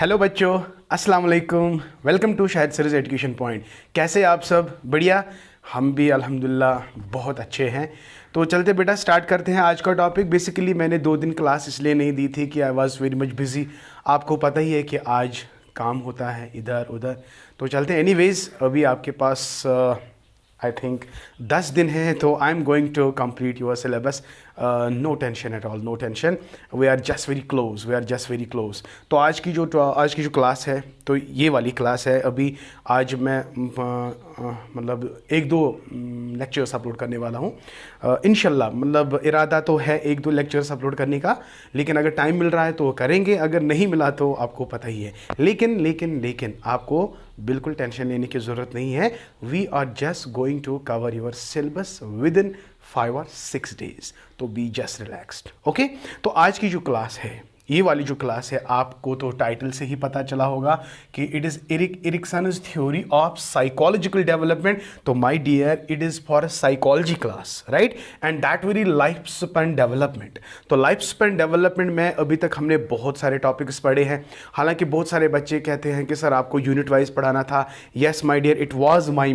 Hello बच्चों, अस्सलाम वालेकुम। Welcome to Shahid Saras education point. कैसे आप सब? बढ़िया। हम भी अल्हम्दुलिल्लाह बहुत अच्छे हैं। तो चलते बेटा स्टार्ट करते हैं आज का टॉपिक। बेसिकली मैंने 2 दिन क्लास इसलिए नहीं दी थी कि I was very much busy. आपको पता ही है कि आज काम होता है इधर उधर। तो चलते हैं। एनीवेज अभी आपके पास आई थिंक 10 दिन हैं, तो I am going to complete your syllabus. No tension at all, no tension. We are just very close, we are just very close. तो आज की जो क्लास है, तो ये वाली क्लास है। अभी आज मैं मतलब 1-2 लेक्चर्स अपलोड करने वाला हूँ इंशाल्लाह। मतलब इरादा तो है 1-2 लेक्चर्स अपलोड करने का, लेकिन अगर टाइम मिल रहा है तो करेंगे, अगर नहीं मिला तो आपको पता ही है। लेकिन आपको बिल्कुल टेंशन लेने की ज़रूरत नहीं है। We are just going to cover your syllabus within 5 or 6 days। तो बी जस्ट रिलैक्स्ड, ओके। तो आज की जो क्लास है, ये वाली जो क्लास है, आपको तो टाइटल से ही पता चला होगा कि it is Erikson's theory of psychological development. तो my dear, it is for psychology class, right, and that very life span development. तो लाइफ स्पैन डेवलपमेंट में अभी तक हमने बहुत सारे टॉपिक्स पढ़े हैं। हालांकि बहुत सारे बच्चे कहते हैं कि सर आपको यूनिट वाइज पढ़ाना था। Yes my dear, it was my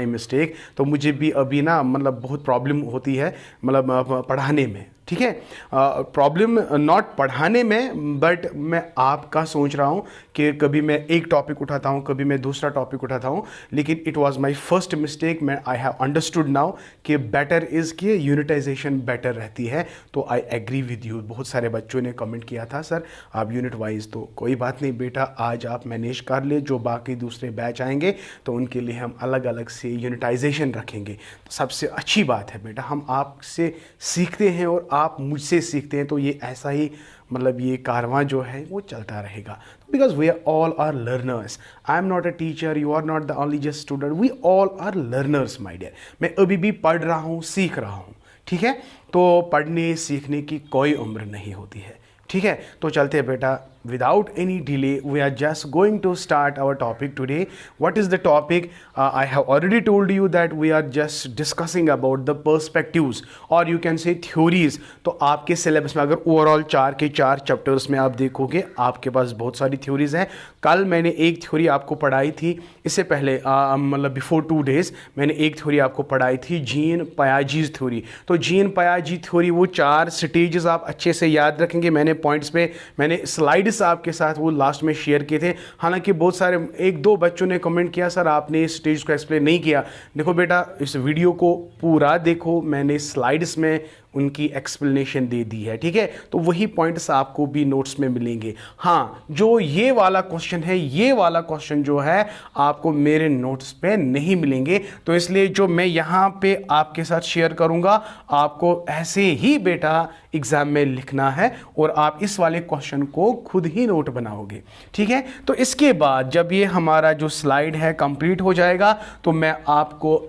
mistake. तो मुझे भी अभी ना मतलब बहुत प्रॉब्लम होती है मतलब पढ़ाने में, ठीक है। प्रॉब्लम नॉट पढ़ाने में, बट मैं आपका सोच रहा हूँ कि कभी मैं एक टॉपिक उठाता हूँ, कभी मैं दूसरा टॉपिक उठाता हूँ, लेकिन it was my first mistake. मैं आई हैव अंडरस्टूड नाउ कि बेटर इज़ कि यूनिटाइजेशन बेटर रहती है। तो आई एग्री विद यू। बहुत सारे बच्चों ने कमेंट किया था सर आप यूनिट वाइज। तो कोई बात नहीं बेटा, आज आप मैनेज कर ले। जो बाकी दूसरे बैच आएंगे तो उनके लिए हम अलग अलग से यूनिटाइजेशन रखेंगे। तो सबसे अच्छी बात है बेटा, हम आपसे सीखते हैं और आप मुझसे सीखते हैं। तो ये ऐसा ही मतलब ये कारवां जो है वो चलता रहेगा। Because we are all are learners. I am not a teacher, you are not the only just student, we all are learners my dear. मैं अभी भी पढ़ रहा हूँ, सीख रहा हूँ, ठीक है। तो पढ़ने सीखने की कोई उम्र नहीं होती है, ठीक है। तो चलते हैं बेटा, without any delay we are just going to start our topic today. What is the topic? I have already told you that we are just discussing about the perspectives or you can say theories. तो आपके syllabus में अगर overall 4 के 4 chapters में आप देखोगे, आपके पास बहुत सारी थ्योरीज हैं। कल मैंने एक थ्योरी आपको पढ़ाई थी, इससे पहले मतलब बिफोर 2 days मैंने एक थ्योरी आपको पढ़ाई थी, जीन पयाजीज थ्योरी। तो जीन पयाजी थ्योरी वो 4 स्टेजेस आप अच्छे से याद रखेंगे। मैंने पॉइंट्स पे मैंने स्लाइड आपके साथ वो लास्ट में शेयर किए थे। हालांकि बहुत सारे 1-2 बच्चों ने कमेंट किया सर आपने इस स्टेज को एक्सप्लेन नहीं किया। देखो बेटा, इस वीडियो को पूरा देखो, मैंने स्लाइड्स में उनकी एक्सप्लेनेशन दे दी है, ठीक है। तो वही पॉइंट्स आपको भी नोट्स में मिलेंगे। हाँ, जो ये वाला क्वेश्चन है, ये वाला क्वेश्चन जो है आपको मेरे नोट्स पे नहीं मिलेंगे। तो इसलिए जो मैं यहाँ पे आपके साथ शेयर करूँगा, आपको ऐसे ही बेटा एग्जाम में लिखना है और आप इस वाले क्वेश्चन को खुद ही नोट बनाओगे, ठीक है। तो इसके बाद जब ये हमारा जो स्लाइड है कंप्लीट हो जाएगा, तो मैं आपको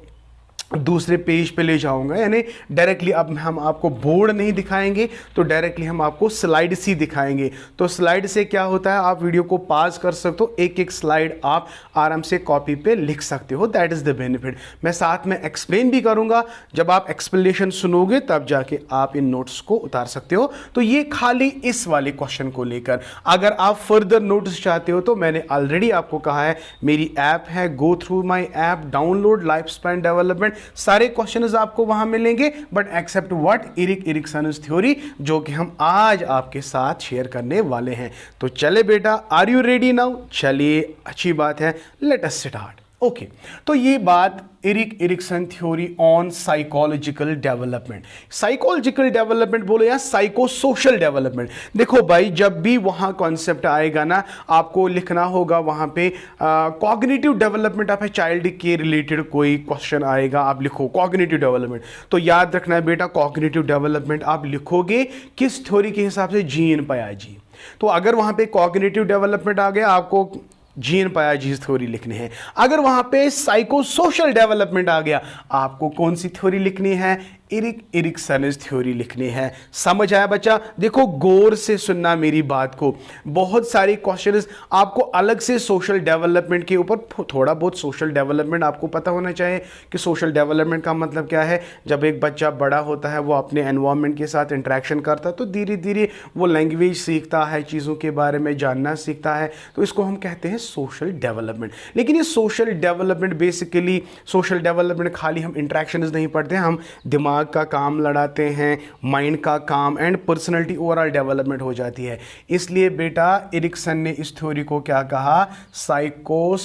दूसरे पेज पे ले जाऊंगा। यानी डायरेक्टली अब हम आपको बोर्ड नहीं दिखाएंगे, तो डायरेक्टली हम आपको स्लाइड सी दिखाएंगे। तो स्लाइड से क्या होता है, आप वीडियो को पॉज कर सकते हो, एक एक स्लाइड आप आराम से कॉपी पे लिख सकते हो। That is the benefit. मैं साथ में एक्सप्लेन भी करूंगा। जब आप एक्सप्लेनेशन सुनोगे तब जाके आप इन नोट्स को उतार सकते हो। तो ये खाली इस वाले क्वेश्चन को लेकर। अगर आप फर्दर नोट्स चाहते हो तो मैंने ऑलरेडी आपको कहा है, मेरी ऐप है, go through my app, download life span development. सारे क्वेश्चंस आपको वहां मिलेंगे, but except what Erikson's theory, जो कि हम आज आपके साथ शेयर करने वाले हैं। तो चले बेटा, आर यू रेडी नाउ? चलिए, अच्छी बात है, लेट अस स्टार्ट। ओके, तो ये बात Ericsson theory on psychological development. Psychological development बोलो या साइको सोशल डेवलपमेंट। देखो भाई, जब भी वहां कॉन्सेप्ट आएगा ना, आपको लिखना होगा वहां पे cognitive development of a child के रिलेटेड कोई क्वेश्चन आएगा, आप लिखो कॉग्निटिव डेवलपमेंट। तो याद रखना है बेटा, कॉग्निटिव डेवलपमेंट आप लिखोगे किस थ्योरी के हिसाब से? जीन पयाजी। तो अगर वहां पे कॉग्निटिव डेवलपमेंट आ गया, आपको जीन पयाजी थ्योरी लिखनी है। अगर वहां पे साइको सोशल डेवलपमेंट आ गया, आपको कौन सी थ्योरी लिखनी है? इरिक इरिकसनस थ्योरी लिखनी है। समझ आया बच्चा? देखो गौर से सुनना मेरी बात को। बहुत सारे क्वेश्चंस आपको अलग से सोशल डेवलपमेंट के ऊपर, थोड़ा बहुत सोशल डेवलपमेंट आपको पता होना चाहिए कि सोशल डेवलपमेंट का मतलब क्या है। जब एक बच्चा बड़ा होता है वो अपने एनवायरनमेंट के साथ इंटरेक्शन करता है तो धीरे धीरे वो लैंग्वेज सीखता है, चीज़ों के बारे में जानना सीखता है, तो इसको हम कहते हैं सोशल डेवलपमेंट। लेकिन ये social development basically, social development खाली हम इंटरेक्शंस नहीं पढ़ते, हम दिमाग का काम लड़ाते हैं, माइंड का काम, एंड पर्सनैलिटी ओवरऑल डेवलपमेंट हो जाती है। इसलिए बेटा इरिकसन ने इस थ्योरी को क्या कहा? साइको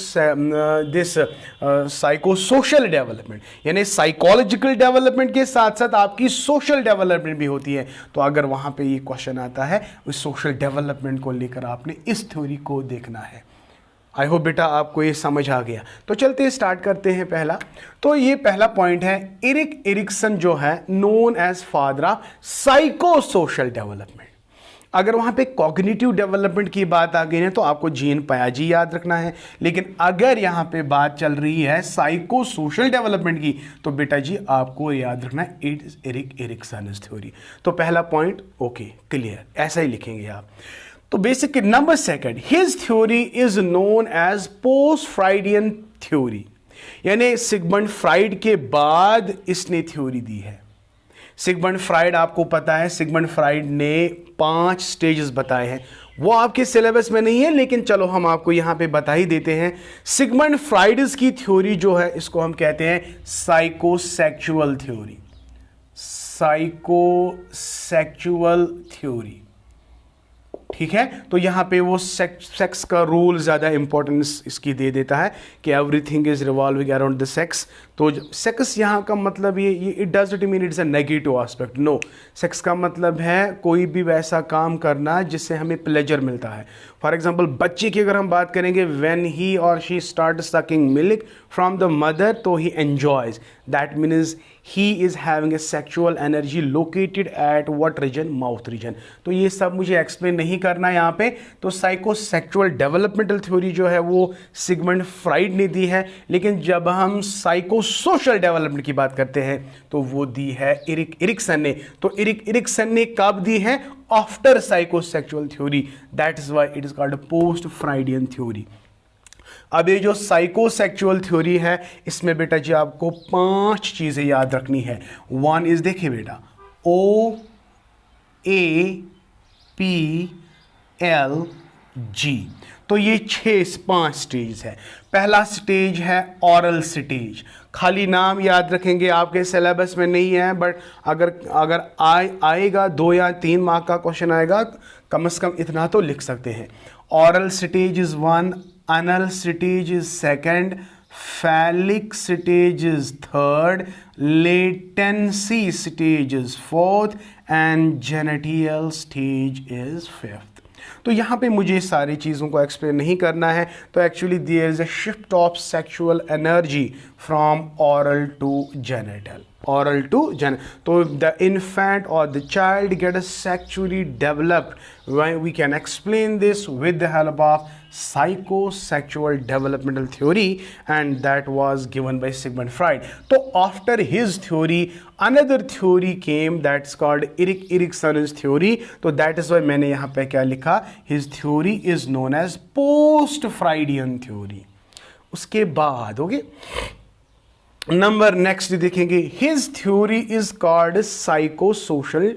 सोशल डेवलपमेंट, यानी साइकोलॉजिकल डेवलपमेंट के साथ साथ आपकी सोशल डेवलपमेंट भी होती है। तो अगर वहां पे ये क्वेश्चन आता है उस सोशल डेवलपमेंट को लेकर आपने इस थ्योरी को देखना है। आई होप बेटा आपको ये समझ आ गया। तो चलते स्टार्ट करते हैं। पहला तो ये पहला पॉइंट है, इरिक इरिकसन जो है known as father of psycho social development. अगर वहां पे कॉग्निटिव डेवलपमेंट की बात आ गई है तो आपको जीन पयाजी याद रखना है, लेकिन अगर यहां पे बात चल रही है साइको सोशल डेवलपमेंट की तो बेटा जी आपको याद रखना है इट इज इरिक इरिकसनस थ्योरी। तो पहला पॉइंट ओके क्लियर, ऐसा ही लिखेंगे आप। तो basic number second, his theory is known as post Freudian theory, यानी सिगमंड फ्राइड के बाद इसने थ्योरी दी है। सिगमंड फ्राइड आपको पता है, सिगमंड फ्राइड ने 5 स्टेजेस बताए हैं। वो आपके सिलेबस में नहीं है लेकिन चलो हम आपको यहां पे बता ही देते हैं। सिगमंड फ्राइड्स की थ्योरी जो है इसको हम कहते हैं साइकोसेक्सुअल थ्योरी। साइकोसेक्सुअल थ्योरी, ठीक है। तो यहां पे वो सेक्स का रोल ज्यादा इंपॉर्टेंस इसकी दे देता है कि everything is revolving around the sex. तो सेक्स यहाँ का मतलब ये it does not mean it's a negative aspect, no. Sex का मतलब है कोई भी वैसा काम करना जिससे हमें प्लेजर मिलता है। फॉर एग्जाम्पल बच्चे की अगर हम बात करेंगे, व्हेन ही और she start sucking milk from the mother तो he enjoys, that means he is having a sexual energy located at what region? Mouth region. तो ये सब मुझे एक्सप्लेन नहीं करना यहाँ पे। तो साइकोसेक्सुअल डेवलपमेंटल थ्योरी जो है वो सिगमंड फ्राइड ने दी है, लेकिन जब हम साइको सोशल डेवलपमेंट की बात करते हैं तो वो दी है इरिक इरिकसन ने। तो इरिक इरिकसन ने कब दी है? After psychosexual theory, that is why it is called post Freudian theory. अब ये जो साइकोसेक्सुअल थ्योरी है इसमें बेटा जी आपको 5 चीजें याद रखनी है। 1 इज, देखिए बेटा, OAPLG। तो ये 5 स्टेज है। पहला स्टेज है ऑरल स्टेज। खाली नाम याद रखेंगे, आपके सिलेबस में नहीं है, बट अगर आएगा 2 या 3 मार्क का क्वेश्चन आएगा, कम से कम इतना तो लिख सकते हैं। Oral stage is 1, anal stage is 2nd, phallic stage is 3rd, latency stage is 4th and genital stage is 5th। तो यहाँ पे मुझे सारी चीज़ों को एक्सप्लेन नहीं करना है। तो actually there is a shift of sexual energy from oral to genital, oral to genital. So the infant or the child get sexually developed. We can explain this with the help of psychosexual developmental theory, and that was given by Sigmund Freud. So after his theory, another theory came that's called Erik Erikson's theory. So that is why मैंने यहाँ पे क्या लिखा? His theory is known as post-Freudian theory. उसके बाद okay number next देखेंगे, his theory is called psychosocial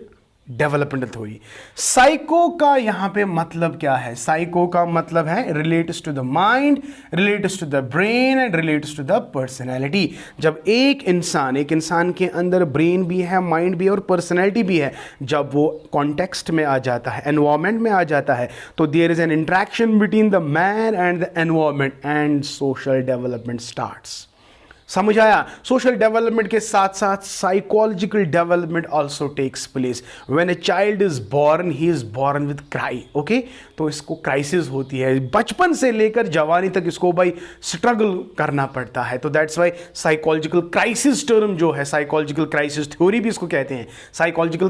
developmental theory. Psycho का यहां पे मतलब क्या है? साइको का मतलब है relates to the mind, relates to the brain and relates to the personality. जब एक इंसान के अंदर ब्रेन भी है, माइंड भी है और पर्सनैलिटी भी है, जब वो कॉन्टेक्स्ट में आ जाता है, एनवायरमेंट में आ जाता है, तो there is an interaction between the man and the environment and social development starts. समझ आया? सोशल डेवलपमेंट के साथ साथ psychological development also takes place. When a child is born, he is born with cry, okay. तो इसको crisis होती है, बचपन से लेकर जवानी तक इसको भाई स्ट्रगल करना पड़ता है। तो that's why psychological crisis term जो है, साइकोलॉजिकल क्राइसिस थ्योरी भी इसको कहते हैं। साइकोलॉजिकल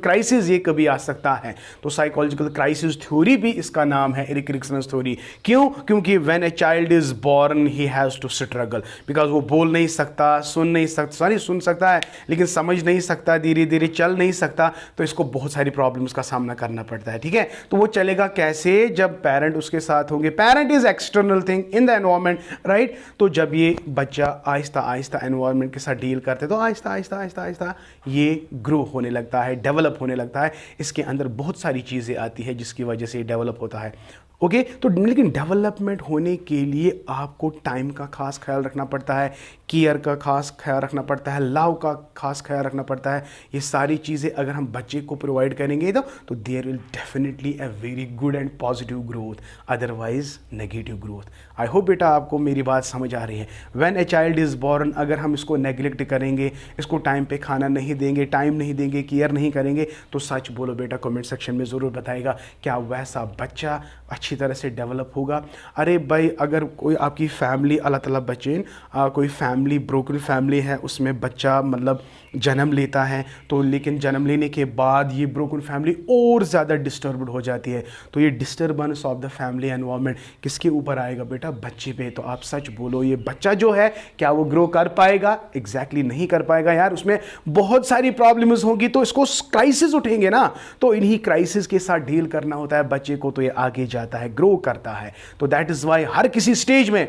क्राइसिस ये कभी आ सकता है। तो साइकोलॉजिकल क्राइसिस थ्योरी भी इसका नाम है, इरिक एरिक्सन्स थ्योरी। क्यों? क्योंकि when a child is born he has to struggle. Because वो बोल नहीं सकता, सुन नहीं सकता, सॉरी सुन सकता है लेकिन समझ नहीं सकता, धीरे धीरे चल नहीं सकता, तो इसको बहुत सारी प्रॉब्लम्स का सामना करना पड़ता है। ठीक है, तो वो चलेगा कैसे? जब पेरेंट उसके साथ होंगे। Parent is external thing in the environment, right? तो जब ये बच्चा आहिस्ता आहिस्ता एनवायरमेंट के साथ डील करते तो आहिस्ता आहिस्ता आहिस्ता आहिस्ता ये ग्रो होने लगता है, डेवलप होने लगता है। इसके अंदर बहुत सारी चीज़ें आती है जिसकी वजह से ये डेवलप होता है। ओके तो लेकिन डेवलपमेंट होने के लिए आपको टाइम का खास ख्याल रखना पड़ता है, केयर का खास ख्याल रखना पड़ता है, लव का खास ख्याल रखना पड़ता है। ये सारी चीज़ें अगर हम बच्चे को प्रोवाइड करेंगे तो there will definitely a very good and positive growth, otherwise negative growth. I hope बेटा आपको मेरी बात समझ आ रही है। When a child is born, अगर हम इसको नेग्लेक्ट करेंगे, इसको टाइम पे खाना नहीं देंगे, टाइम नहीं देंगे, केयर नहीं करेंगे, तो सच बोलो बेटा, कमेंट सेक्शन में ज़रूर बताएगा क्या वैसा बच्चा अच्छी तरह से डेवलप होगा। अरे भाई, अगर कोई आपकी फैमिली, अल्लाह ताला बचें, कोई फैमिली ब्रोकन फैमिली है, उसमें बच्चा मतलब जन्म लेता है, तो लेकिन जन्म लेने के बाद ये ब्रोकन फैमिली और ज़्यादा डिस्टर्ब्ड हो जाती है, तो ये disturbance of the family environment किसके ऊपर आएगा बेटा? बच्चे पे। तो आप सच बोलो, ये बच्चा जो है क्या वो ग्रो कर पाएगा? एग्जैक्टली नहीं कर पाएगा यार, उसमें बहुत सारी प्रॉब्लम्स होंगी, तो इसको क्राइसिस उठेंगे ना, तो इन्हीं क्राइसिस के साथ डील करना होता है बच्चे को, तो ये आगे जाता है, ग्रो करता है। तो दैट इज़ वाई हर किसी स्टेज में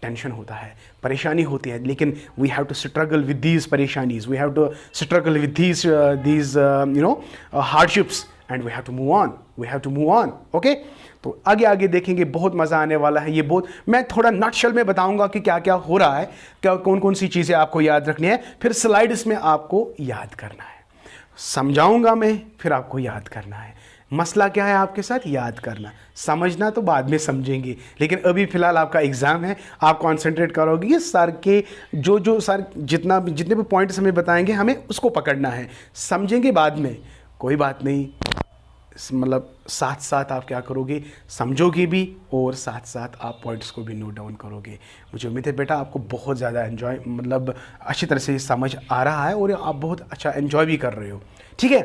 टेंशन होता है, परेशानी होती है, लेकिन we have to struggle with these परेशानीज, we have to struggle with these hardships and we have to move on, we have to move on. Okay, तो आगे आगे देखेंगे, बहुत मज़ा आने वाला है। ये बहुत मैं थोड़ा नटशल में बताऊंगा कि क्या क्या हो रहा है, क्या कौन कौन सी चीज़ें आपको याद रखनी है, फिर स्लाइड्स में आपको याद करना है, समझाऊंगा मैं, फिर आपको याद करना है। मसला क्या है आपके साथ? याद करना, समझना तो बाद में समझेंगे, लेकिन अभी फ़िलहाल आपका एग्ज़ाम है, आप कंसंट्रेट करोगे कि सर के जो सर जितने भी पॉइंट्स हमें बताएंगे हमें उसको पकड़ना है, समझेंगे बाद में, कोई बात नहीं। मतलब साथ साथ आप क्या करोगे, समझोगे भी और साथ साथ आप पॉइंट्स को भी नोट डाउन करोगे। मुझे उम्मीद है बेटा आपको बहुत ज़्यादा एंजॉय, मतलब अच्छी तरह से समझ आ रहा है और आप बहुत अच्छा एंजॉय भी कर रहे हो। ठीक है,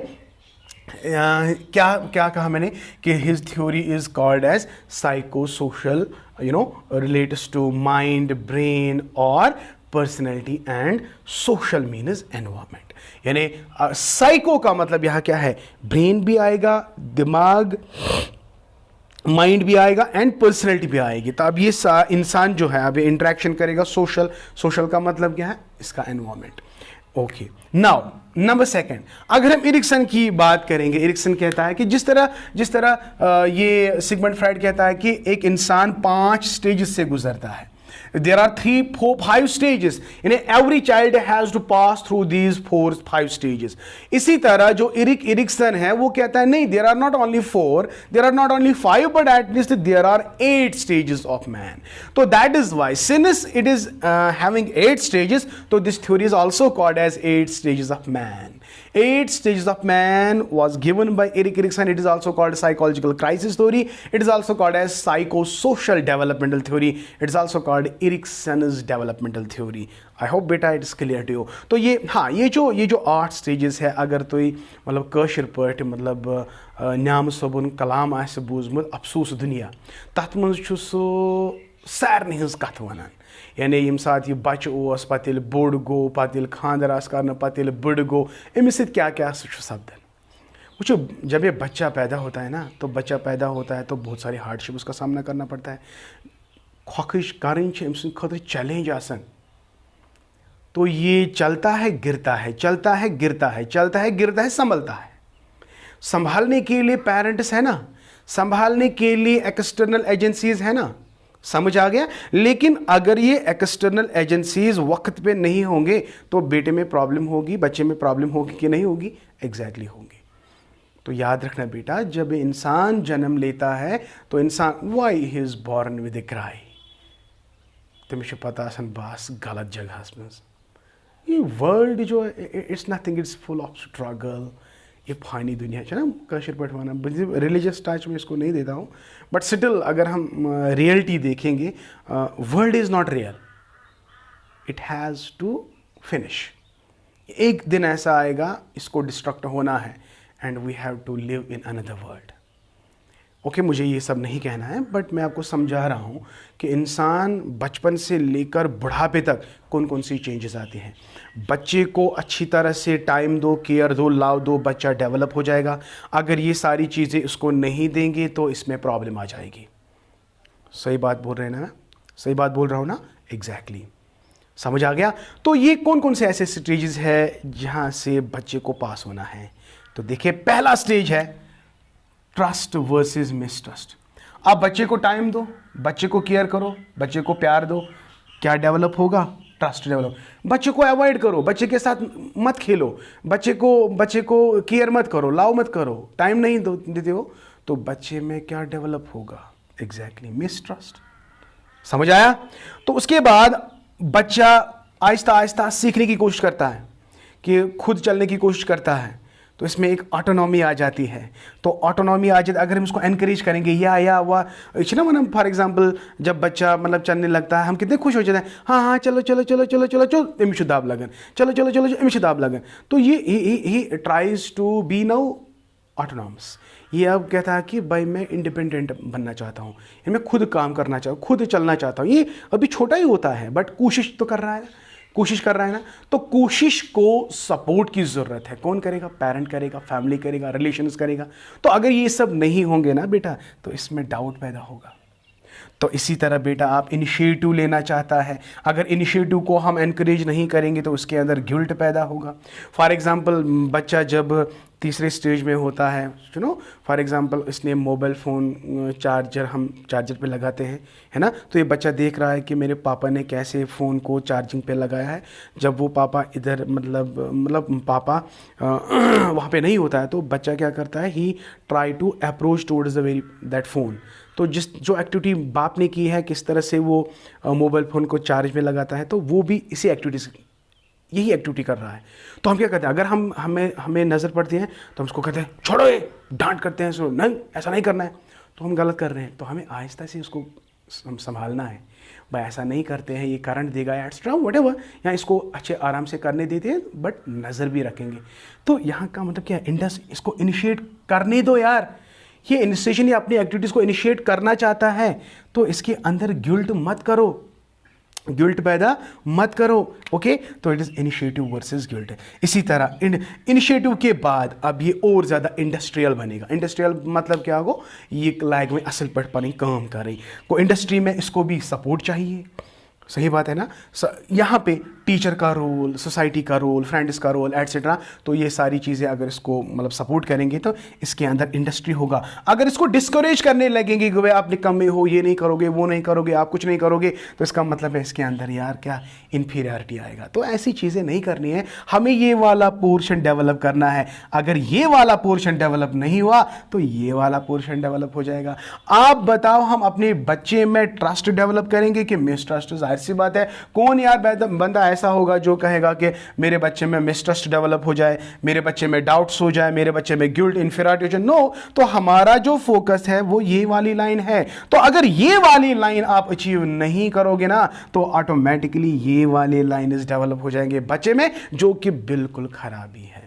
क्या क्या कहा मैंने कि his theory is called as psycho social, relates to mind, brain और personality and social means environment. यानी साइको का मतलब यहाँ क्या है? ब्रेन भी आएगा, दिमाग, माइंड भी आएगा एंड पर्सनैलिटी भी आएगी। तो अब ये इंसान जो है अब इंटरेक्शन करेगा। सोशल का मतलब क्या है? इसका environment. Okay, now number second, अगर हम इरिक्सन की बात करेंगे, इरिक्सन कहता है कि जिस तरह ये सिगमंड फ्राइड कहता है कि एक इंसान 5 स्टेजेस से गुजरता है। There are 3, 4, 5 stages. Every child has to pass through these 4, 5 stages. इसी तरह जो इरिक्सन है वो कहता है नहीं, there are not only 4, there are not only 5, but at least there are 8 stages of man. So that is why, since it is having 8 stages, so this theory is also called as 8 stages of man. 8 stages of man was given by Erik Erikson. It is also called psychological crisis theory. It is also called as psychosocial developmental theory. It is also called Erikson's developmental theory. I hope beta it is clear to you. तो ये जो 8 stages है, अगर तो मतलब कशर पट मतलब न्याम सबुन कलाम आसे बूजमुत अफसोस दुनिया, तथ मंज छु सो सारनी हंस कथ वनान। यानी यम साथ ये बच्चे ओस, पत येल बोड़ गो, पत येल खानदर आस करना, पत येल बड़ गो, अमिस सत क्या क्या सपदन। वो जब ये बच्चा पैदा होता है ना, तो बच्चा पैदा होता है तो बहुत सारी हार्डशिप उसका सामना करना पड़ता है। खोखिश करें खतर चैलेंज आसन, तो ये चलता है गिरता है, चलता है गिरता है, चलता है गिरता है, संभलता है। संभालने के लिए पेरेंट्स है ना, संभालने के लिए एक्सटर्नल एजेंसीज है ना, समझ आ गया। लेकिन अगर ये एक्सटर्नल एजेंसीज वक्त पे नहीं होंगे तो बेटे में प्रॉब्लम होगी, बच्चे में प्रॉब्लम होगी कि नहीं होगी? एग्जैक्टली होगी। तो याद रखना बेटा, जब इंसान जन्म लेता है तो इंसान why he is born with a cry, तमिस पता आसन बस गलत जगह में। ये वर्ल्ड जो it's nothing, it's full of struggle. ये फानी दुनिया है ना, कशर पट वाना रिलीजियस टच में इसको नहीं देता हूँ, बट स्टिल अगर हम रियलिटी देखेंगे, world is not real, it has to finish. एक दिन ऐसा आएगा, इसको डिस्ट्रक्ट होना है, and we have to live in another world. Okay, मुझे ये सब नहीं कहना है, बट मैं आपको समझा रहा हूँ कि इंसान बचपन से लेकर बुढ़ापे तक कौन कौन सी चेंजेस आते हैं। बच्चे को अच्छी तरह से टाइम दो, केयर दो, लाव दो, बच्चा डेवलप हो जाएगा। अगर ये सारी चीज़ें इसको नहीं देंगे तो इसमें प्रॉब्लम आ जाएगी। सही बात बोल रहे हैं ना? सही बात बोल रहा हूँ ना? एग्जैक्टली समझ आ गया? तो ये कौन कौन से ऐसे स्टेजेस है जहाँ से बच्चे को पास होना है? तो देखिए, पहला स्टेज है ट्रस्ट वर्सेस मिसट्रस्ट। आप बच्चे को टाइम दो, बच्चे को केयर करो, बच्चे को प्यार दो, क्या डेवलप होगा? Trust develop. बच्चे को अवॉइड करो, बच्चे के साथ मत खेलो, बच्चे को केयर मत करो, लाओ मत करो, टाइम नहीं देते हो, तो बच्चे में क्या डेवलप होगा? Exactly mistrust. समझ आया? तो उसके बाद बच्चा आहिस्ता आहिस्ता सीखने की कोशिश करता है, कि खुद चलने की कोशिश करता है, तो इसमें एक ऑटोनॉमी आ जाती है। तो ऑटोनॉमी आ जाती, अगर हम इसको एनकरेज करेंगे या वह फॉर एग्जांपल जब बच्चा मतलब चलने लगता है, हम कितने खुश हो जाते हैं, हाँ चलो चलो चलो चलो चलो चलो अमिश दाब लगन, चलो चलो चलो अमिश दाब लगन। तो ये he tries to be now autonomous. ये अब कहता है कि भाई मैं इंडिपेंडेंट बनना चाहता हूँ, मैं खुद काम करना चाहता हूँ, खुद चलना चाहता हूँ। ये अभी छोटा ही होता है, बट कोशिश तो कर रहा है, कोशिश कर रहा है ना। तो कोशिश को सपोर्ट की ज़रूरत है। कौन करेगा? पेरेंट करेगा, फैमिली करेगा, रिलेशंस करेगा। तो अगर ये सब नहीं होंगे ना बेटा, तो इसमें डाउट पैदा होगा। तो इसी तरह बेटा आप इनिशिएटिव लेना चाहता है, अगर इनिशिएटिव को हम एनकरेज नहीं करेंगे तो उसके अंदर गिल्ट पैदा होगा। फॉर एग्जांपल बच्चा जब तीसरे स्टेज में होता है, फॉर एग्जांपल इसने मोबाइल फ़ोन चार्जर, हम चार्जर पे लगाते हैं, है ना, तो ये बच्चा देख रहा है कि मेरे पापा ने कैसे फ़ोन को चार्जिंग पे लगाया है। जब वो पापा इधर मतलब पापा वहाँ पे नहीं होता है, तो बच्चा क्या करता है, he try to approach towards the very that phone. तो जो एक्टिविटी बाप ने की है, किस तरह से वो मोबाइल फ़ोन को चार्ज में लगाता है, तो वो भी इसी यही एक्टिविटी कर रहा है। तो हम क्या करते हैं, अगर हमें नज़र पड़ती है तो हम उसको कहते हैं छोड़ो, ये डांट करते हैं, सो नहीं ऐसा नहीं करना है, तो हम गलत कर रहे हैं। तो हमें आहिस्ता से उसको संभालना है, भाई ऐसा नहीं करते हैं, ये करंट देगा एक्स्ट्रा व्हाटएवर, या इसको अच्छे आराम से करने देते हैं, बट नज़र भी रखेंगे। तो यहाँ का मतलब क्या है, इसको इनिशिएट करने दो यार। ये इनिशिएशन, ये अपनी एक्टिविटीज़ को इनिशिएट करना चाहता है, तो इसके अंदर गिल्ट मत करो, गिल्ट पैदा मत करो। ओके, तो it is initiative versus guilt. इसी तरह इनिशिएटिव के बाद अब ये और ज़्यादा इंडस्ट्रियल बनेगा। इंडस्ट्रियल मतलब क्या होगा, ये लाइक में असल पढ़ पानी काम कर रही को इंडस्ट्री में, इसको भी सपोर्ट चाहिए। सही बात है ना? यहाँ पे टीचर का रोल, सोसाइटी का रोल, फ्रेंड्स का रोल एटसेट्रा, तो ये सारी चीज़ें अगर इसको मतलब सपोर्ट करेंगे तो इसके अंदर इंडस्ट्री होगा। अगर इसको डिस्करेज करने लगेंगे कि भाई आप निकम्मे हो, ये नहीं करोगे, वो नहीं करोगे, आप कुछ नहीं करोगे, तो इसका मतलब है इसके अंदर यार क्या इन्फीरियरिटी आएगा। तो ऐसी चीज़ें नहीं करनी है, हमें ये वाला पोर्शन डेवलप करना है। अगर ये वाला पोर्शन डेवलप नहीं हुआ तो ये वाला पोर्शन डेवलप हो जाएगा। आप बताओ, हम अपने बच्चे में ट्रस्ट डेवलप करेंगे कि मिसट्रस्ट? जाहिर सी बात है, कौन यार बंदा ऐसा होगा जो कहेगा कि मेरे बच्चे में मिसट्रस्ट डेवलप हो जाए, मेरे बच्चे में डाउट्स हो जाए, मेरे बच्चे में गिल्ट, इन्फीरियरिटी हो जाए? नो। तो हमारा जो फोकस है वो ये वाली लाइन है। तो अगर ये वाली लाइन आप अचीव नहीं करोगे ना, तो ऑटोमेटिकली ये वाले लाइन्स डेवलप हो जाएंगे बच्चे में, जो कि बिल्कुल खराबी है।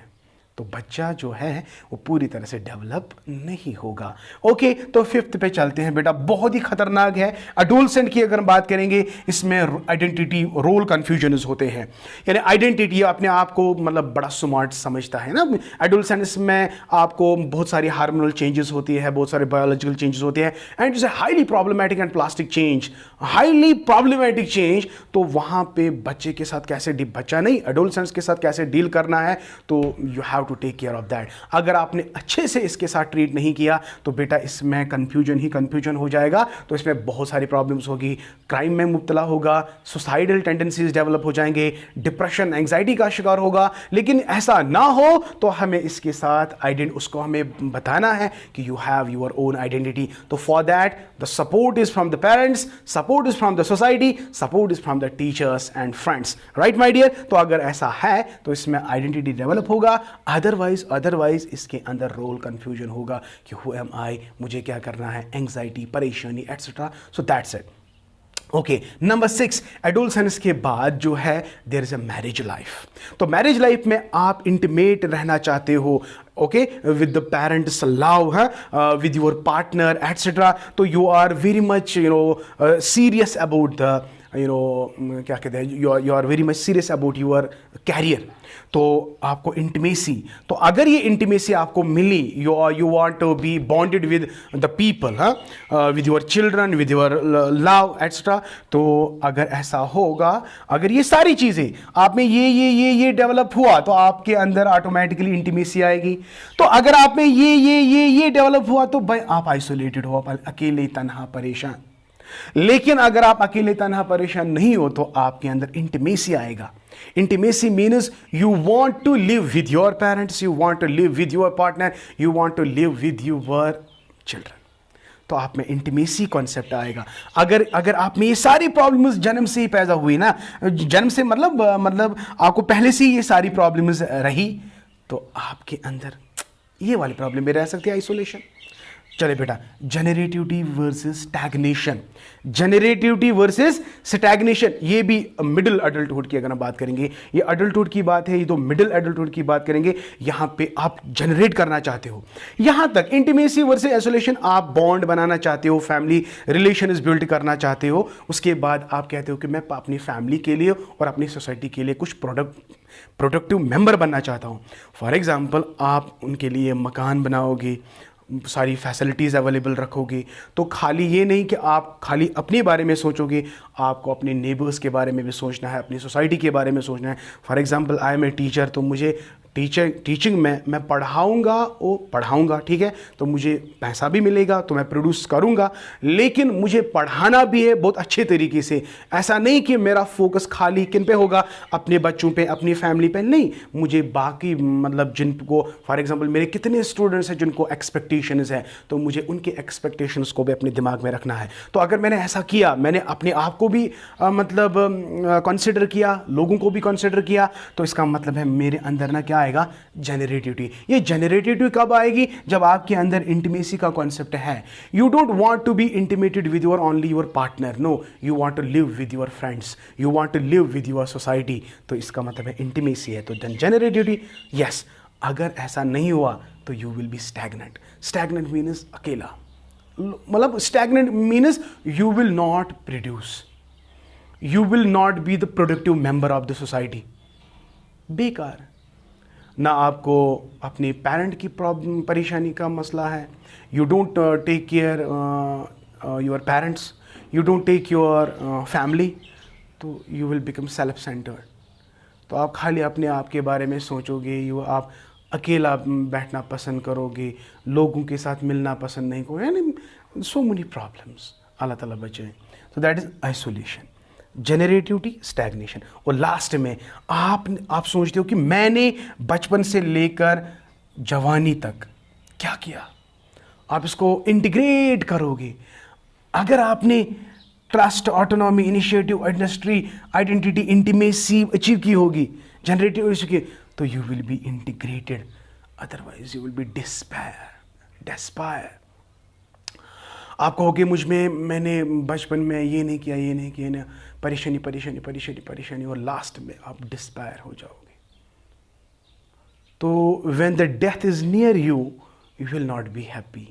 तो बच्चा जो है वो पूरी तरह से डेवलप नहीं होगा। ओके, तो फिफ्थ पे चलते हैं बेटा, बहुत ही खतरनाक है। एडोलसेंट की अगर बात करेंगे, इसमें आइडेंटिटी रोल कंफ्यूजन होते हैं। यानी आइडेंटिटी अपने आप को मतलब बड़ा स्मार्ट समझता है ना। एडोलसेंस में आपको बहुत सारी हार्मोनल चेंजेस होती है, बहुत सारे बायोलॉजिकल चेंजेस होते हैं, and it's highly problematic and plastic change, highly problematic change. तो वहां पे बच्चे के साथ कैसे बच्चा नहीं, एडोलसेंस के साथ कैसे डील करना है, तो you have to take care of that. अगर आपने अच्छे से इसके साथ ट्रीट नहीं किया तो बेटा इसमें कंफ्यूजन ही कंफ्यूजन हो जाएगा। तो इसमें बहुत सारी प्रॉब्लम्स होगी, क्राइम में मुब्तला होगा, सुसाइडल टेंडेंसीज डेवलप हो जाएंगे, डिप्रेशन, एंग्जाइटी का शिकार होगा। लेकिन ऐसा ना हो तो हमें इसके साथ उसको हमें बताना है कि you have your own identity. तो for that the support is from the parents, support is from the society, support is from the teachers and friends. Right my dear? तो अगर ऐसा है तो इसमें आइडेंटिटी डेवलप होगा। अदरवाइज इसके अंदर रोल कंफ्यूजन होगा कि हु एम आई, मुझे क्या करना है, एंग्जाइटी, परेशानी etcetera. So that's it. Okay, number 6, adolescence के बाद जो है there is a marriage life. तो मैरिज लाइफ में आप इंटीमेट रहना चाहते हो, okay, with the parents love, with your partner, etc. तो you are very much serious about the क्या कहते हैं, you are very much serious about your career. तो आपको इंटीमेसी, तो अगर ये इंटीमेसी आपको मिली, you want to be bonded with the people, with your children, with your love, etc. तो अगर ऐसा होगा, अगर ये सारी चीज़ें आप में ये डेवलप हुआ, तो आपके अंदर ऑटोमेटिकली इंटीमेसी आएगी. तो अगर आप में ये डेवलप हुआ, तो भाई आप आइसोलेटेड हो, आप अकेले तन्हा परेशान. लेकिन अगर आप अकेले तन्हा परेशान नहीं हो, तो आपके अंदर इंटीमेसी आएगा. Intimacy means you want to live with your parents, you want to live with your partner, you want to live with your children. तो आप में इंटीमेसी कॉन्सेप्ट आएगा. अगर आप में ये सारी प्रॉब्लम्स जन्म से ही पैदा हुई ना, जन्म से मतलब आपको पहले से ही ये सारी प्रॉब्लम्स रही, तो आपके अंदर ये वाली प्रॉब्लम भी रह सकती है, आइसोलेशन. चले बेटा, generativity versus stagnation. Generativity versus stagnation, ये भी मिडिल एडल्टहुड की अगर हम बात करेंगे, ये एडल्टहुड की बात है, ये तो मिडिल एडल्टहुड की बात करेंगे. यहाँ पे आप जनरेट करना चाहते हो. यहाँ तक इंटीमेसी वर्सेस आइसोलेशन, आप बॉन्ड बनाना चाहते हो, फैमिली रिलेशन बिल्ड करना चाहते हो. उसके बाद आप कहते हो कि मैं अपनी फैमिली के लिए और अपनी सोसाइटी के लिए कुछ प्रोडक्टिव मेंबर बनना चाहता हूँ. फॉर एग्जाम्पल, आप उनके लिए मकान बनाओगे, सारी फैसिलिटीज़ अवेलेबल रखोगे. तो खाली ये नहीं कि आप खाली अपने बारे में सोचोगे, आपको अपने नेबर्स के बारे में भी सोचना है, अपनी सोसाइटी के बारे में सोचना है. For example, I am a teacher, तो मुझे टीचिंग में मैं पढ़ाऊँगा, ठीक है, तो मुझे पैसा भी मिलेगा, तो मैं प्रोड्यूस करूँगा, लेकिन मुझे पढ़ाना भी है बहुत अच्छे तरीके से. ऐसा नहीं कि मेरा फोकस खाली किन पे होगा, अपने बच्चों पे, अपनी फैमिली पे नहीं. मुझे बाकी मतलब जिनको, फॉर एग्जांपल, मेरे कितने स्टूडेंट्स हैं जिनको एक्सपेक्टेशंस है, तो मुझे उनके एक्सपेक्टेशंस को भी अपने दिमाग में रखना है. तो अगर मैंने ऐसा किया, मैंने अपने आप को भी कंसिडर किया, लोगों को भी कंसिडर किया, तो इसका मतलब है मेरे अंदर ना क्या आएगा, जनरेटिविटी. ये जनरेटिविटी कब आएगी, जब आपके अंदर इंटीमेसी का कॉन्सेप्ट है. You don't want to be intimated with your only your partner, no, you want to live with your friends, you want to live with your society. तो इसका मतलब है इंटीमेसी है. तो जनरेटिविटी, यस. अगर ऐसा नहीं हुआ, तो you will B stagnant. Stagnant means अकेला, मतलब stagnant means you will not produce, you will not be the productive member of the society. बेकार. ना आपको अपने पेरेंट की प्रॉब्लम, परेशानी का मसला है, you don't take care your parents, you don't take your family, तो you will become self centered. तो आप खाली अपने आप के बारे में सोचोगे, आप अकेला बैठना पसंद करोगे, लोगों के साथ मिलना पसंद नहीं करोगे, यानी सो मेनी प्रॉब्लम्स. अल्लाह ताला बचाए. तो that is isolation, generativity, stagnation. और लास्ट में आप सोचते हो कि मैंने बचपन से लेकर जवानी तक क्या किया, आप इसको इंटीग्रेट करोगे. अगर आपने trust, autonomy, initiative, industry, identity, intimacy achieve की होगी, जनरेटिव की, तो you will be integrated. Otherwise you will be despair. आप कहोगे मैंने बचपन में ये नहीं किया ना, परेशानी, और लास्ट में आप डिस्पायर हो जाओगे. तो when the death is near you will not be happy.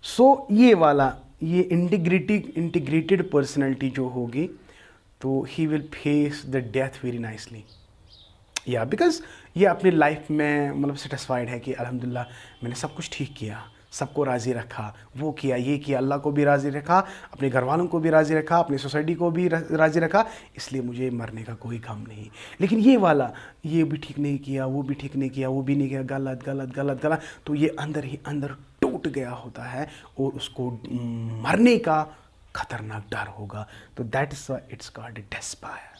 So ये इंटीग्रेटेड पर्सनैलिटी जो होगी, तो he will face the death very nicely. या बिकॉज ये अपनी लाइफ में मतलब सेटिस्फाइड है कि अल्हम्दुलिल्लाह मैंने सब कुछ ठीक किया, सबको राज़ी रखा, वो किया, ये किया, अल्लाह को भी राज़ी रखा, अपने घर वालों को भी राज़ी रखा, अपनी सोसाइटी को भी राज़ी रखा, इसलिए मुझे मरने का कोई गम नहीं. लेकिन ये भी ठीक नहीं किया, वो भी ठीक नहीं किया, वो भी नहीं किया, गलत, तो ये अंदर ही अंदर टूट गया होता है और उसको मरने का खतरनाक डर होगा. तो दैट इज इट्स कॉल्ड डिस्पायर.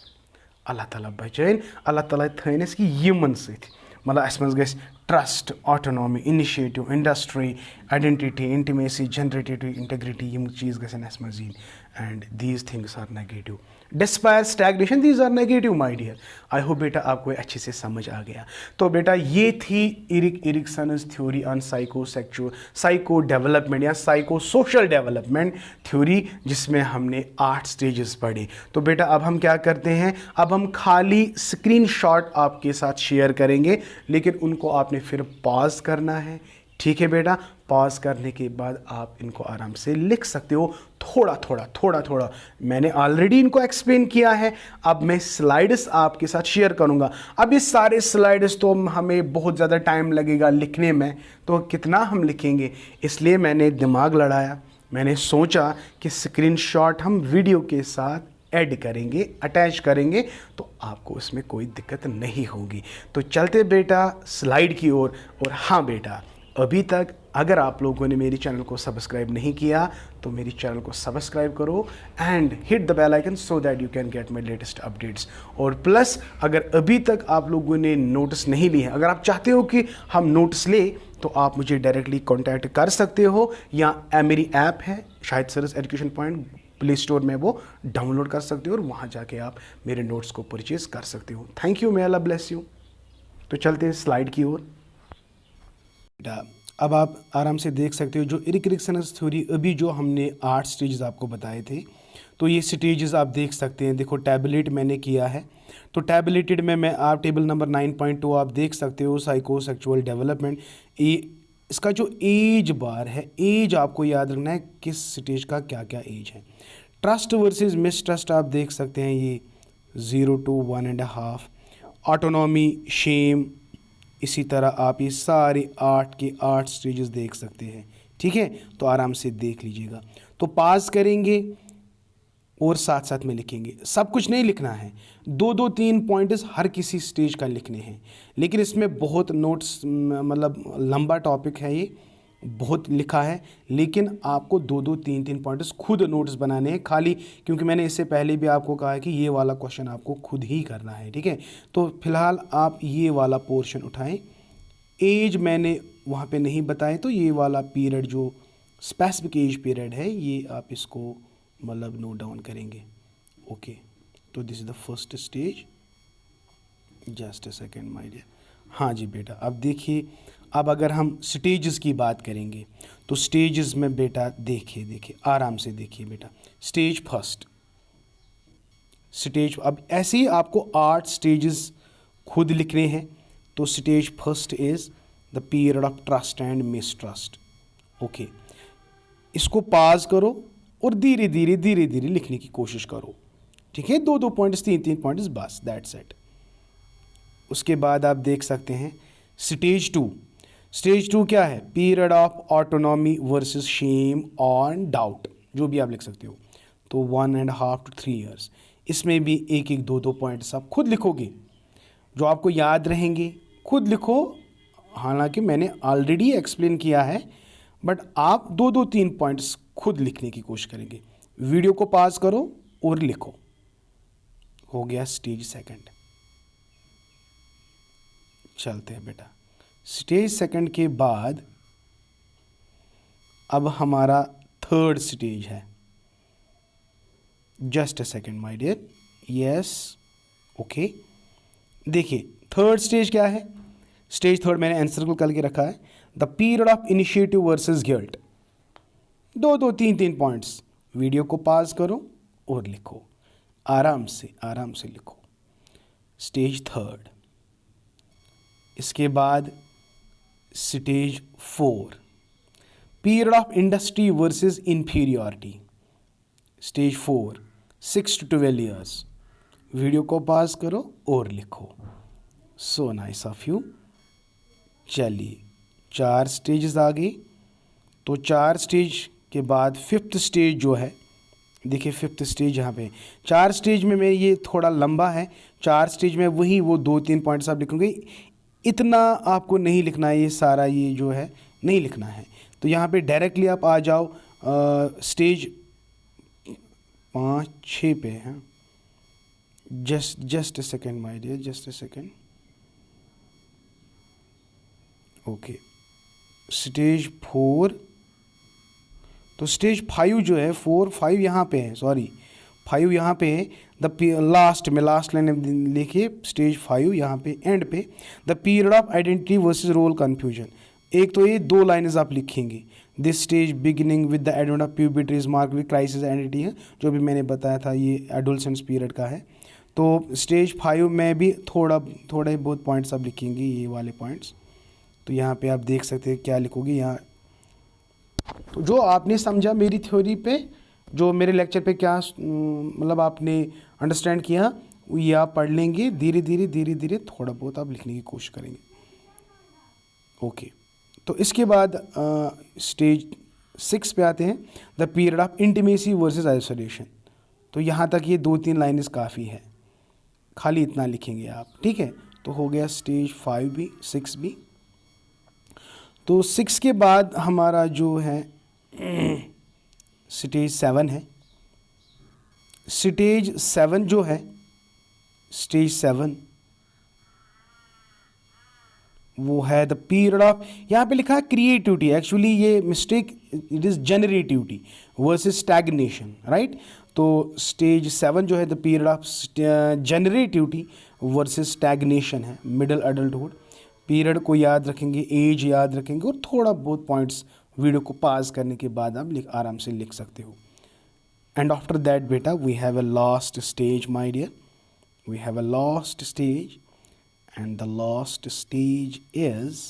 अल्लाह ताला बचाइन, अल्लाह ताला थैनस कि यमन सत मतलब अस मज गस trust, autonomy, initiative, industry, identity, intimacy, generativity, integrity, यम चीज़ गसन अस मज and these things are negative. Despite stagnation, these are negative, my dear. I hope बेटा आपको अच्छे से समझ आ गया. तो बेटा ये थी इरिक्सन्स थ्योरी ऑन साइको डेवलपमेंट या साइको सोशल डेवलपमेंट थ्योरी, जिसमें हमने 8 स्टेजेस पढ़े. तो बेटा अब हम क्या करते हैं, अब हम खाली स्क्रीनशॉट आपके साथ शेयर करेंगे, लेकिन उनको आपने फिर पॉज करना है. ठीक है बेटा, पॉज करने के बाद आप इनको आराम से लिख सकते हो, थोड़ा थोड़ा. मैंने ऑलरेडी इनको एक्सप्लेन किया है. अब मैं स्लाइड्स आपके साथ शेयर करूंगा. अब ये सारे स्लाइड्स तो हमें बहुत ज़्यादा टाइम लगेगा लिखने में, तो कितना हम लिखेंगे, इसलिए मैंने दिमाग लड़ाया. मैंने सोचा कि स्क्रीनशॉट हम वीडियो के साथ ऐड करेंगे, अटैच करेंगे, तो आपको इसमें कोई दिक्कत नहीं होगी. तो चलते बेटा स्लाइड की ओर. और हाँ बेटा, अभी तक अगर आप लोगों ने मेरी चैनल को सब्सक्राइब नहीं किया तो मेरी चैनल को सब्सक्राइब करो and hit the bell icon so that you can get my latest updates. और प्लस अगर अभी तक आप लोगों ने नोट्स नहीं लिए हैं, अगर आप चाहते हो कि हम नोट्स ले, तो आप मुझे डायरेक्टली कॉन्टैक्ट कर सकते हो, या मेरी ऐप है Shahid Saras education point, play store में वो डाउनलोड कर सकते हो और वहाँ जाके आप मेरे नोट्स को परचेज़ कर सकते हो. Thank you, may Allah bless you. तो चलते हैं स्लाइड की ओर. अब आप आराम से देख सकते हो जो इरिक्सन्स थ्योरी अभी जो हमने 8 स्टेजेस आपको बताए थे, तो ये स्टेजेस आप देख सकते हैं. देखो टैबलेट मैंने किया है, तो टैबलेटेड में मैं आप टेबल नंबर 9.2 आप देख सकते हो, साइको सेक्सुअल डेवलपमेंट. इसका जो एज बार है, एज आपको याद रखना है किस स्टेज का क्या क्या एज है. ट्रस्ट वर्सेस मिसट्रस्ट आप देख सकते हैं, ये 0 to 1.5. ऑटोनॉमी, शेम, इसी तरह आप ये सारे 8 के 8 स्टेजेस देख सकते हैं. ठीक है, तो आराम से देख लीजिएगा. तो पास करेंगे और साथ साथ में लिखेंगे. सब कुछ नहीं लिखना है, 2-3 पॉइंट्स हर किसी स्टेज का लिखने हैं, लेकिन इसमें बहुत नोट्स, मतलब लंबा टॉपिक है, ये बहुत लिखा है, लेकिन आपको 2-3 पॉइंट्स खुद नोट्स बनाने हैं खाली, क्योंकि मैंने इससे पहले भी आपको कहा है कि ये वाला क्वेश्चन आपको खुद ही करना है. ठीक है, तो फिलहाल आप ये वाला पोर्शन उठाएं. एज मैंने वहाँ पे नहीं बताए, तो ये वाला पीरियड जो स्पेसिफिक एज पीरियड है, ये आप इसको मतलब नोट डाउन करेंगे. ओके, तो this is the first stage. Just a second my dear. हाँ जी बेटा, अब देखिए, अब अगर हम स्टेजेस की बात करेंगे, तो स्टेजेस में बेटा देखिए आराम से देखिए बेटा. स्टेज फर्स्ट स्टेज, अब ऐसे ही आपको 8 स्टेजेस खुद लिखने हैं. तो stage first is the period of trust and mistrust. Okay, इसको पास करो और धीरे धीरे लिखने की कोशिश करो. ठीक है, 2-2 पॉइंट्स, 3-3 पॉइंट्स, बस दैट्स इट. उसके बाद आप देख सकते हैं स्टेज 2. स्टेज 2 क्या है, period of autonomy versus shame on doubt, जो भी आप लिख सकते हो. तो 1.5 to 3 years. इसमें भी 1-1, 2-2 पॉइंट्स आप खुद लिखोगे, जो आपको याद रहेंगे खुद लिखो. हालांकि मैंने ऑलरेडी एक्सप्लेन किया है, बट आप 2-3 पॉइंट्स खुद लिखने की कोशिश करेंगे. वीडियो को पॉज करो और लिखो. हो गया स्टेज सेकंड. चलते हैं बेटा स्टेज सेकंड के बाद अब हमारा थर्ड स्टेज है. Just a second my dear. Yes, okay. देखिए थर्ड स्टेज क्या है. स्टेज थर्ड मैंने आंसर करके रखा है, the period of initiative versus guilt. 2-2, 3-3 points. Video को पॉज करो और लिखो, आराम से लिखो. Stage third. इसके बाद stage 4, period of industry versus inferiority. Stage 4, 6 to 12 years. Video को पॉज करो और लिखो. So nice of you. चलिए 4 स्टेजेस आ गई. तो 4 स्टेज के बाद 5th स्टेज जो है, देखिए 5th स्टेज यहाँ पे. 4 स्टेज में ये थोड़ा लंबा है. 4 स्टेज में वही वो 2-3 पॉइंट्स आप लिखोगे. इतना आपको नहीं लिखना है, ये सारा ये जो है नहीं लिखना है. तो यहाँ पे डायरेक्टली आप आ जाओ स्टेज 5-6 पे हैं. Just a second my dear, just a second. Okay, stage 4 तो स्टेज 5 जो है 4 5 यहाँ पे है, सॉरी 5 यहाँ पे है। लास्ट में लास्ट लाइन लिखिए स्टेज 5 यहाँ पे एंड पे, the period of identity versus role confusion. एक तो ये 2 लाइन्स आप लिखेंगे। This stage beginning with the advent of puberty is mark with crisis identity है, जो भी मैंने बताया था ये एडोलसेंस पीरियड का है। तो स्टेज 5 में भी थोड़े बहुत पॉइंट्स आप लिखेंगे, ये वाले पॉइंट्स। तो यहाँ पे आप देख सकते हैं क्या लिखोगे यहाँ। तो जो आपने समझा मेरी थ्योरी पे, जो मेरे लेक्चर पे क्या मतलब आपने अंडरस्टैंड किया, ये आप पढ़ लेंगे धीरे धीरे थोड़ा बहुत आप लिखने की कोशिश करेंगे। ओके, तो इसके बाद स्टेज 6 पे आते हैं, the period of intimacy versus isolation. तो यहाँ तक ये 2-3 लाइन्स काफ़ी है, खाली इतना लिखेंगे आप, ठीक है। तो हो गया स्टेज 5 भी 6 भी। तो 6 के बाद हमारा जो है स्टेज 7 है। स्टेज 7 जो है, स्टेज 7 वो है द पीरियड ऑफ, यहाँ पे लिखा है क्रिएटिविटी, एक्चुअली ये mistake, it is generativity versus stagnation, right. तो स्टेज 7 जो है the period of generativity versus stagnation है, मिडिल अडल्टहुड। पीरियड को याद रखेंगे, एज याद रखेंगे, और थोड़ा बहुत पॉइंट्स वीडियो को पास करने के बाद आप आराम से लिख सकते हो। एंड आफ्टर दैट बेटा we have a last stage my dear, we have a last stage, and the last stage is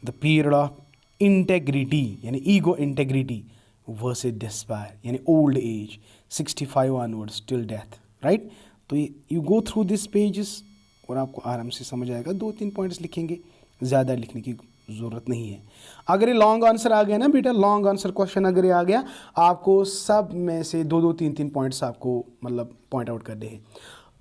the period of integrity यानी ego integrity versus despair यानी old age 65 onwards till death, right। तो you go through these pages और आपको आराम से समझ आएगा। 2-3 points लिखेंगे, ज़्यादा लिखने की ज़रूरत नहीं है। अगर ये लॉन्ग आंसर आ गया ना बेटा, लॉन्ग आंसर क्वेश्चन अगर ये आ गया, आपको सब में से 2-2 3-3 पॉइंट्स आपको मतलब पॉइंट आउट करने हैं।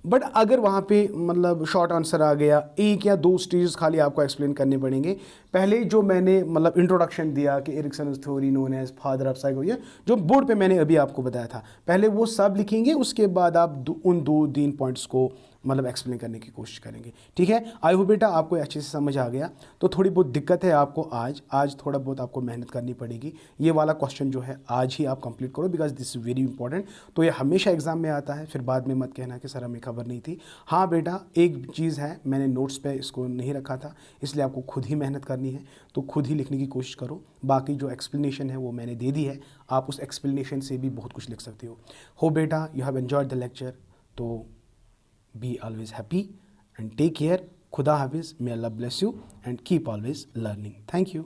बट अगर वहाँ पे मतलब शॉर्ट आंसर आ गया, 1 या 2 स्टेजेस खाली आपको एक्सप्लेन करने पड़ेंगे। पहले जो मैंने मतलब इंट्रोडक्शन दिया कि Erikson theory known as father of psychology, जो बोर्ड पे मैंने अभी आपको बताया था, पहले वो सब लिखेंगे, उसके बाद आप उन 2-3 पॉइंट्स को मतलब एक्सप्लेन करने की कोशिश करेंगे, ठीक है। आई होप बेटा आपको अच्छे से समझ आ गया। तो थोड़ी बहुत दिक्कत है आपको आज थोड़ा बहुत आपको मेहनत करनी पड़ेगी। ये वाला क्वेश्चन जो है आज ही आप कंप्लीट करो, because this is very important. तो ये हमेशा एग्जाम में आता है, फिर बाद में मत कहना कि सर हमें खबर नहीं थी। हाँ बेटा, एक चीज़ है, मैंने नोट्स पे इसको नहीं रखा था, इसलिए आपको खुद ही मेहनत करनी है, तो खुद ही लिखने की कोशिश करो। बाकी जो एक्सप्लेनेशन है वो मैंने दे दी है, आप उस एक्सप्लेनेशन से भी बहुत कुछ लिख सकते हो बेटा। You have enjoyed the lecture, तो be always happy and take care. Khuda Hafiz. May Allah bless you and keep always learning. Thank you.